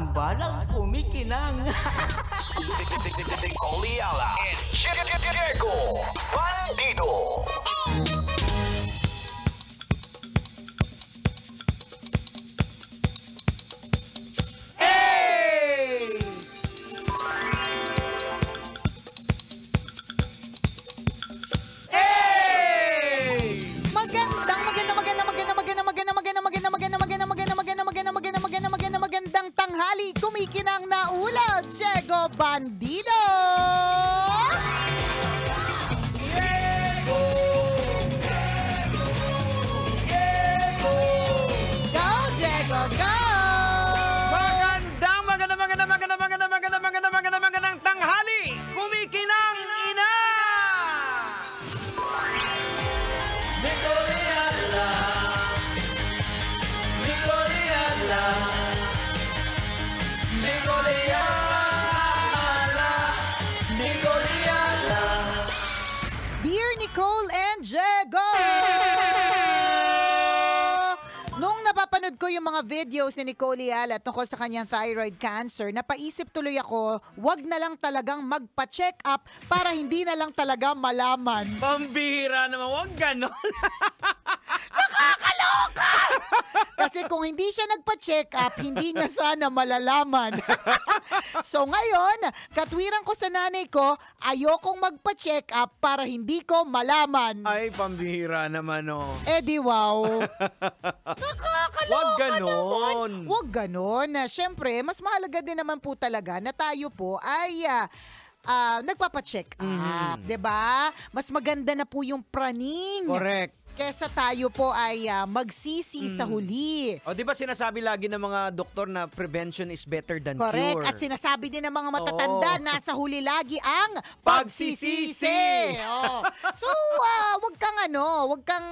tambalang kumikinang. Nicole Ayala and Diego Bandido. Magandang tanghali, kumikinang na ulo, Diego Bandido! Go, Diego, go! Magandang tanghali, kumikinang ina! Dear Nicole and Diego! Nung napapanood ko yung mga videos ni Nicole Ayala tungkol sa kanyang thyroid cancer, napaisip tuloy ako, wag na lang talagang magpa-check up para hindi na lang talaga malaman. Pambihira naman, huwag ganon. Nakakaloka! Kasi kung hindi siya nagpa-check up, hindi niya sana malalaman. So ngayon, katwiran ko sa nanay ko, ayokong magpa-check up para hindi ko malaman. Ay, pambihira naman, oh. Eh di wow. Nakakaloka Huwag ganon. naman. Huwag ganon. Siyempre, mas mahalaga din naman po talaga na tayo po ay nagpapacheck up. 'Di ba? Mas maganda na po yung praning. Correct. Kesa tayo po ay magsisi sa huli. O, di ba sinasabi lagi ng mga doktor na prevention is better than Correct. cure? At sinasabi din ng mga matatanda, Oo. nasa huli lagi ang Pagsisisi. pagsisisi. Oh. So, wag kang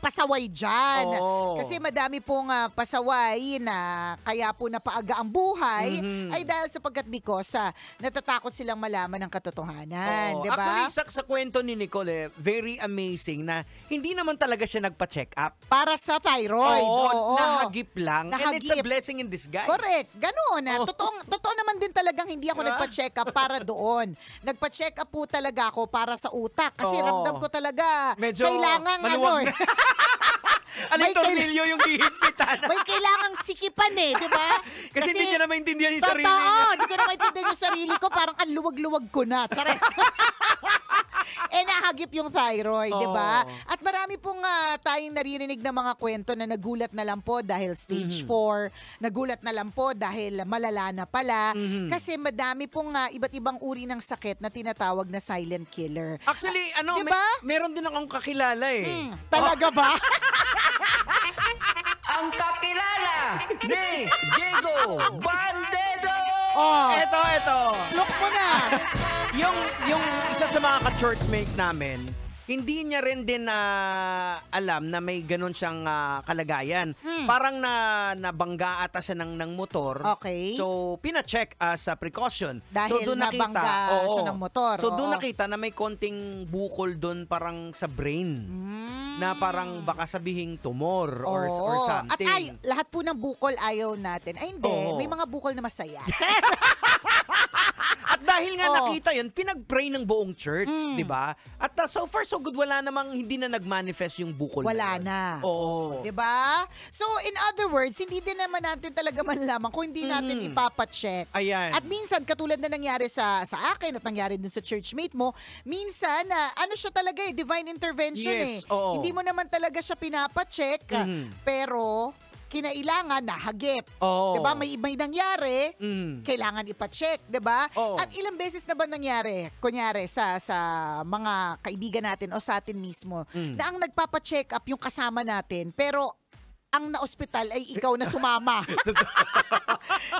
pasaway dyan. Oo. Kasi madami pong pasaway na kaya po napaaga ang buhay ay dahil sapagkat because natatakot silang malaman ang katotohanan. Oo. Diba? Actually, sa kwento ni Nicole, very amazing na hindi naman talaga siya nagpa-check up. Para sa thyroid. Oo, nahagip lang. And it's a Nahagip. blessing in disguise. Correct. Ganoon. Oo. Totoo naman din talagang hindi ako Diba? nagpa-check up para doon. Nagpa-check up po talaga ako para sa utak. Kasi Oo. ramdam ko talaga Medyo kailangan maluwag na. Aling May tornilyo yung hihigpitan. may kailangang sikipan di ba? Kasi hindi niya na maintindihan yung sarili Totoo, niya. hindi ko na maintindihan yung sarili ko. Parang ang luwag-luwag ko na. Chares. Nahagip yung thyroid, di ba? Oo. At marami pong tayong naririnig na mga kwento na nagulat na lang po dahil stage 4, nagulat na lang po dahil malala na pala. Kasi madami pong iba't ibang uri ng sakit na tinatawag na silent killer. Actually, Diba? meron din akong kakilala eh. Talaga ba? Ang kakilala ni Diego Bandido! Oh, Eto. look mo na. Yung isa sa mga ka-churchmate namin, hindi niya rin din alam na may ganun siyang kalagayan. Parang nabangga ata siya ng motor. Okay. So, pina-check as a precaution. Dahil so, doon nabangga siya ng motor. So, doon Oo. nakita na may konting bukol doon parang sa brain. Na parang baka sabihing tumor or Oo. something. At lahat po ng bukol ayaw natin. Ay hindi, Oo. may mga bukol na masaya. Chares! At dahil nga Oo. nakita yun, pinag-pray ng buong church, di ba? At so far, so good, wala namang hindi na nag-manifest yung bukol Wala yun. na. Oo. 'Di ba? So in other words, hindi din naman natin talaga malalaman kung hindi natin ipapacheck. Ayan. At minsan katulad na nangyari sa akin at nangyari dun sa churchmate mo, minsan ano siya talaga divine intervention Yes, oo. Hindi mo naman talaga siya pinapacheck, pero kinailangan nahagip. Oo. 'Di ba? May nangyari, kailangan ipa-check, 'di ba? Oo. At ilang beses na ba nangyari, kunyari sa mga kaibigan natin o sa atin mismo, na ang nagpapa-check up yung kasama natin, pero ang na-ospital ay ikaw na sumama.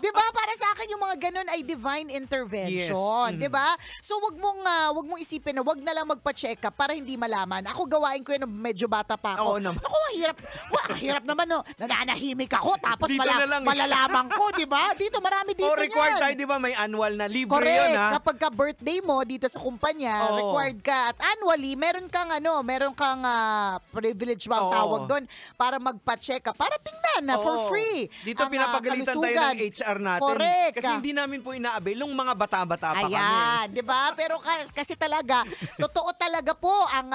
Di ba? Para sa akin yung mga ganun ay divine intervention. Yes. Di ba? So wag mong isipin na wag na lang magpa-check up para hindi malaman. Ako gawain ko yun nung medyo bata pa ako. Oo naman. Ako, hirap naman no. Nananahimik ako tapos Dito na lang eh. malalaman ko, di ba? Dito, marami dito O required yan. tayo, di ba? May annual na libre Correct. yun, ha? Kapag ka birthday mo dito sa kumpanya, Oo. required ka. At annually, meron kang privilege ba ang Oo. tawag doon para magpa-check magpa-check up para tingnan na for Oo. free. Dito ang, pinapagalitan tayo kalusugan. ng HR natin. Correct. Kasi hindi namin po inaabil nung mga bata-bata pa kami. Ayan, di ba? Pero kasi talaga, totoo talaga po ang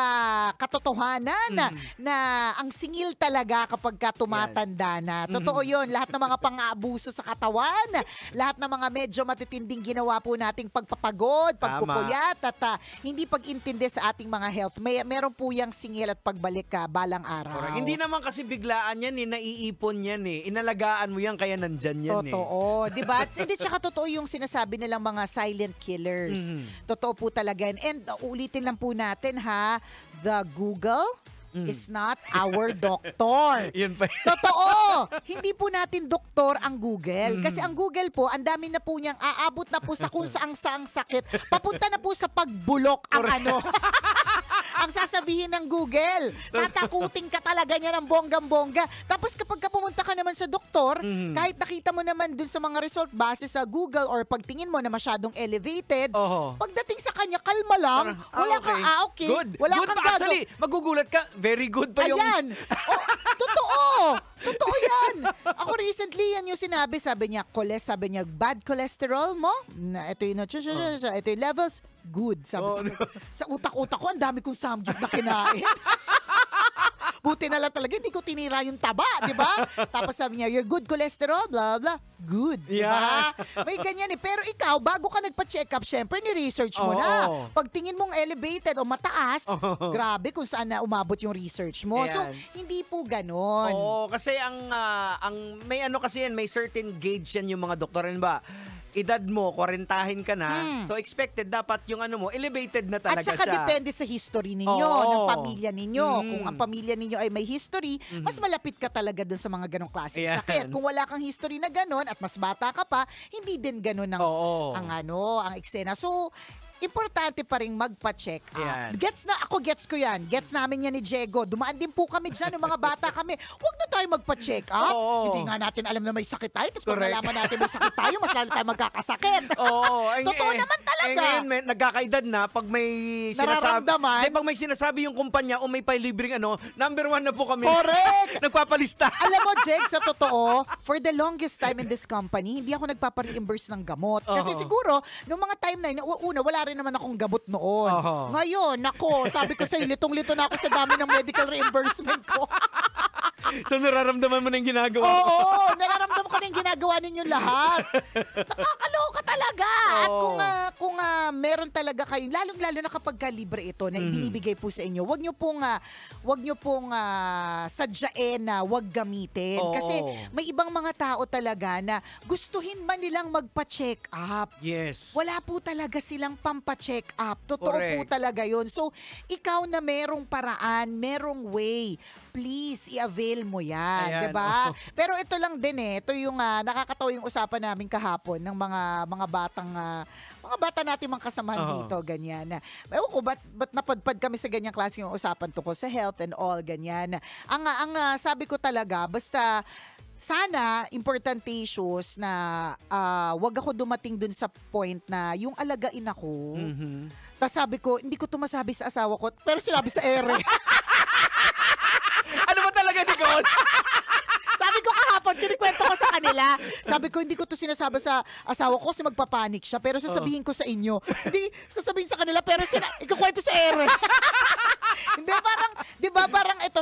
katotohanan na ang singil talaga kapag ka tumatanda na. Totoo yun. Lahat ng mga pang-aabuso sa katawan, lahat ng mga medyo matitinding ginawa po nating pagpapagod, pagpupuyat, at hindi pag-intindi sa ating mga health. Meron po yung singil at pagbalik balang araw. Correct. Hindi naman kasi biglaan yan naiipon yan Inalagaan mo yan kaya nandyan yan Totoo, di ba? Hindi, tsaka totoo yung sinasabi nilang mga silent killers. Totoo po talaga yan. And ulitin lang po natin the Google is not our doctor. Yan pa. Totoo! Hindi po natin doktor ang Google. Kasi ang Google po, ang dami na po niyang aabot na po sa kung saang sakit. Papunta na po sa pagbulok ang ang sasabihin ng Google. Tatakutin ka talaga niya ng bonggang-bongga. Tapos kapag pumunta ka naman sa doktor, kahit nakita mo naman dun sa mga result base sa Google or pagtingin mo na masyadong elevated, pagdating sa kanya, kalma lang. Wala kang, okay. Good. Wala Good kang pa. Actually, magugulat ka. Very good pa yung... Ayan. Totoo. Totoo yan. Ako recently, yan yung sinabi. Sabi niya, bad cholesterol mo? Ito yung ito yung levels. Good. Sabi sa utak-utak ko, ang dami kong samgyup na kinain. Buti na lang talaga, hindi ko tinira yung taba, di ba? Tapos sabi niya, your good cholesterol, blah, blah. Good, di ba? May ganyan Pero ikaw, bago ka nagpa-check up, syempre ni-research mo na. Pagtingin mong elevated o mataas, grabe kung saan na umabot yung research mo. Ayan. So, hindi po ganon. Oo, kasi ang may kasi yan, may certain gauge yan yung mga doktor. Ba? Edad mo, 40 ka na. So expected dapat yung mo, elevated na talaga siya. At saka siya. depende sa history ninyo, ng pamilya ninyo. Kung ang pamilya ninyo ay may history, mas malapit ka talaga dun sa mga ganong klase sakit. Kung wala kang history na ganon at mas bata ka pa, hindi din ganon ang eksena. So, importante pa rin magpa-check up. Gets ko yan. Gets namin yan ni Diego. Dumaan din po kami dyan, yung mga bata kami. Huwag na tayo magpa-check up. Hindi nga natin alam na may sakit tayo. Tapos pag nalaman natin may sakit tayo, mas lalo tayo magkakasakit. Totoo naman talaga. Ngayon, nagkakaedad na, pag may nararamdaman, pag may sinasabi yung kumpanya o may pa-libreng number 1 na po kami. Correct! Nagpapalista. Alam mo, Jeg, sa totoo, for the longest time in this company, hindi ako nagpapa-reimburse ng gamot. Kasi siguro, nung mga time na yun, wala rin naman akong gamot noon. Ngayon, sabi ko sa'yo, litong-lito na ako sa dami ng medical reimbursement ko. So, nararamdaman mo na yung ginagawa ko? Oo, nararamdaman ko na yung ginagawa ninyo lahat. Nakakaloka talaga. At kung meron talaga kayo, lalong-lalo na kapag libre ito na ibinibigay po sa inyo, wag nyo pong sadyain na wag gamitin. Kasi may ibang mga tao talaga na gustuhin man nilang magpa-check up. Yes. Wala po talaga silang pampacheck up. Totoo po talaga yun. So, ikaw na merong paraan, merong way, please, i-avail mo yan. Diba? Pero ito lang din ito yung nakakatawa yung usapan namin kahapon ng mga bata natin mga kasamahan dito, ganyan. Ewan ko, ba't napadpad kami sa ganyang klase yung usapan tungkol sa health and all, ganyan. Ang sabi ko talaga, basta sana, important issues na wag ako dumating dun sa point na yung alagain ako. Tapos sabi ko, hindi ko tumasabi sa asawa ko, pero sinabi sa ere. Ano ba talaga, Nicole? Sabi ko kahapon, kinikwento ko sa kanila. Sabi ko, hindi ko to sinasabi sa asawa ko kasi magpapanik siya. Pero sasabihin ko sa inyo. Hindi, sasabihin sa kanila, pero ikukwento sa ere. Hindi, parang, di ba, parang ito,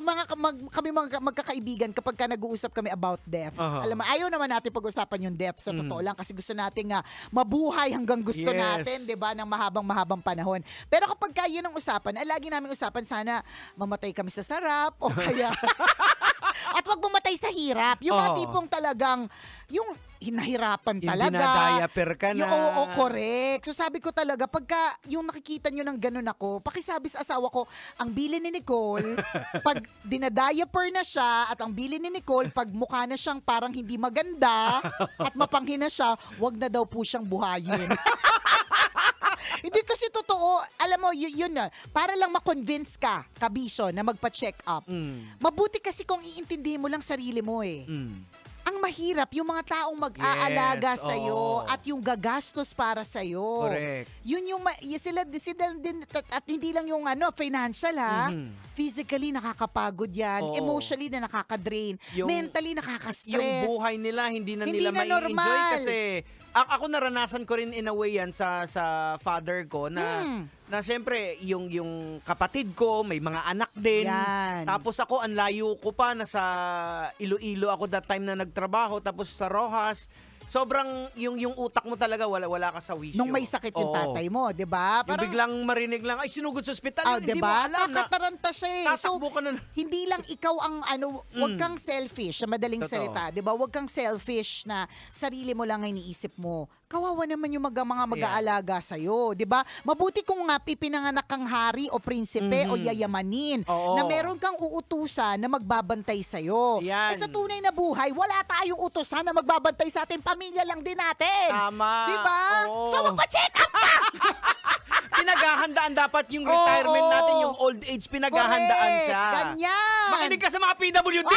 kami magkakaibigan kapag ka nag-uusap kami about death. Alam mo, ayaw naman natin pag-usapan yung death sa totoo lang kasi gusto natin mabuhay hanggang gusto natin, di ba, ng mahabang panahon. Pero kapag ka yun ang usapan, lagi namin usapan, sana mamatay kami sa sarap o kaya at wag mamatay sa hirap. Yung mga tipong talagang, yung hinahirapan talaga. Yung dinadiaper ka na. Oo, correct. So sabi ko talaga, pagka yung nakikita nyo ng ganun ako, pakisabi sa asawa ko, ang bili ni Nicole, pag dinadiaper na siya, at ang bili ni Nicole, pag mukha na siyang parang hindi maganda, at mapanghin na siya, wag na daw po siyang buhayin. Hindi kasi totoo, alam mo, yun na, para lang ma-convince ka, kabisyo, na magpa-check up. Mabuti kasi kung iintindihin mo lang sarili mo . Ang mahirap yung mga taong mag-aalaga Yes, sa'yo oo. at yung gagastos para sa'yo. Correct. Yun yung sila din at hindi lang yung financial ha. Physically nakakapagod yan, Oo. emotionally na nakaka-drain, Yung- mentally nakaka-stress. Yung buhay nila hindi Hindi nila na mai-enjoy normal. kasi ako naranasan ko rin in a way yan sa father ko na syempre yung kapatid ko may mga anak din. Yan. Tapos ako ang layo ko pa nasa Iloilo ako that time na nagtrabaho tapos sa Rojas. Sobrang yung utak mo talaga wala ka sa wisyo. Nung may sakit yung Oo. tatay mo, 'di ba? Yung biglang marinig lang ay sinugod sa ospital, hindi mo diba? alam na Nakataranta siya eh. So, tatakbo ka na. hindi lang ikaw ang wag kang selfish, sa madaling Totoo. salita, 'di ba? Wag kang selfish na sarili mo lang ang iniisip mo. Kawawa naman yung mga mag-aalaga sa 'di ba? Mabuti kung nga ipinanganak kang hari o prinsipe o yayamanin Oo. na meron kang uutusan na magbabantay sa iyo. Yan. Sa tunay na buhay, wala tayong utusan na magbabantay sa atin, pamilya lang din natin. Tama. 'Di ba? Oo. So magpa-check up ka. Pinaghahandaan dapat yung retirement Oo. natin, yung old age, pinaghahandaan Correct. siya. Ganyan. Makinig ka sa mga PWD!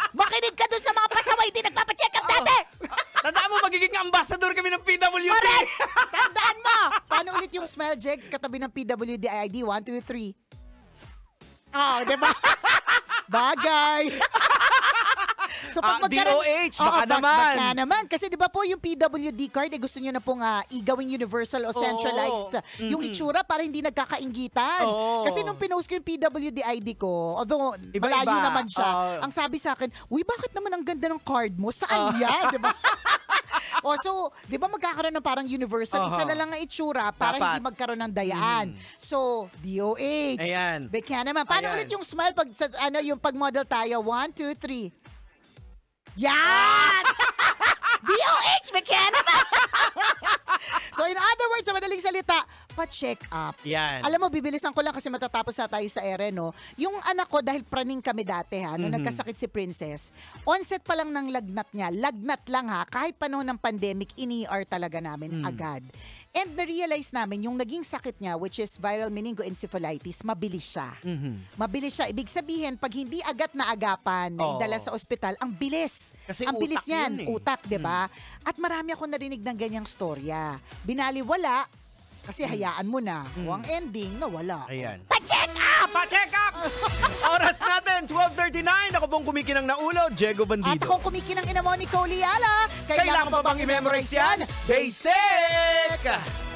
Makinig ka dun sa mga pasaway din nagpapacheck up dati! Tandaan mo, magiging ambassador kami ng PWD! Correct! Tandaan mo! Paano ulit yung smile, Jegs, katabi ng PWD ID? 1, 2, 3. Oh, diba? Bagay! So DOH, baka naman. Baka naman. Kasi di ba po yung PWD card, gusto nyo na pong igawing universal o centralized yung itsura para hindi nagkakainggitan. Oo. Kasi nung pinost ko yung PWD ID ko, although Iba-iba. malayo naman siya, ang sabi sa akin, uy, bakit naman ang ganda ng card mo? Saan yan? Di ba? So, di ba magkakaroon ng parang universal, isa na lang ang itsura para Dapat. hindi magkaroon ng dayaan. So, DOH. Ayan. Bekya naman. Paano Ayan. ulit yung smile pag yung pag-model tayo? 1, 2, 3. Yan! DOH, mechanic! So in other words, sa madaling salita, pa-check up. Yan. Alam mo, bibilisan ko lang kasi matatapos na tayo sa ere, no? Yung anak ko, dahil praning kami dati, ha, nung nagkasakit si Princess, onset pa lang ng lagnat niya, lagnat lang ha, kahit panahon ng pandemic, ini-ER talaga namin agad. And na-realize namin, yung naging sakit niya, which is viral meningoencephalitis, mabilis siya. Mabilis siya. Ibig sabihin, pag hindi agad na agapan, na idala sa ospital, ang bilis. Kasi ang bilis utak niyan, yun eh. utak, 'di ba? At marami ako narinig ng ganyang storya. Binaliwala kasi hayaan mo na. O ang ending, nawala. Ayan. Pa-check up! Pa-check up! Oras natin, 12:39. Ako pong kumikinang na ulo, Diego At Bandido. akong kumikinang ina mo, Nicole Liala. Kailangan pa bang i-memorize yan? Basic!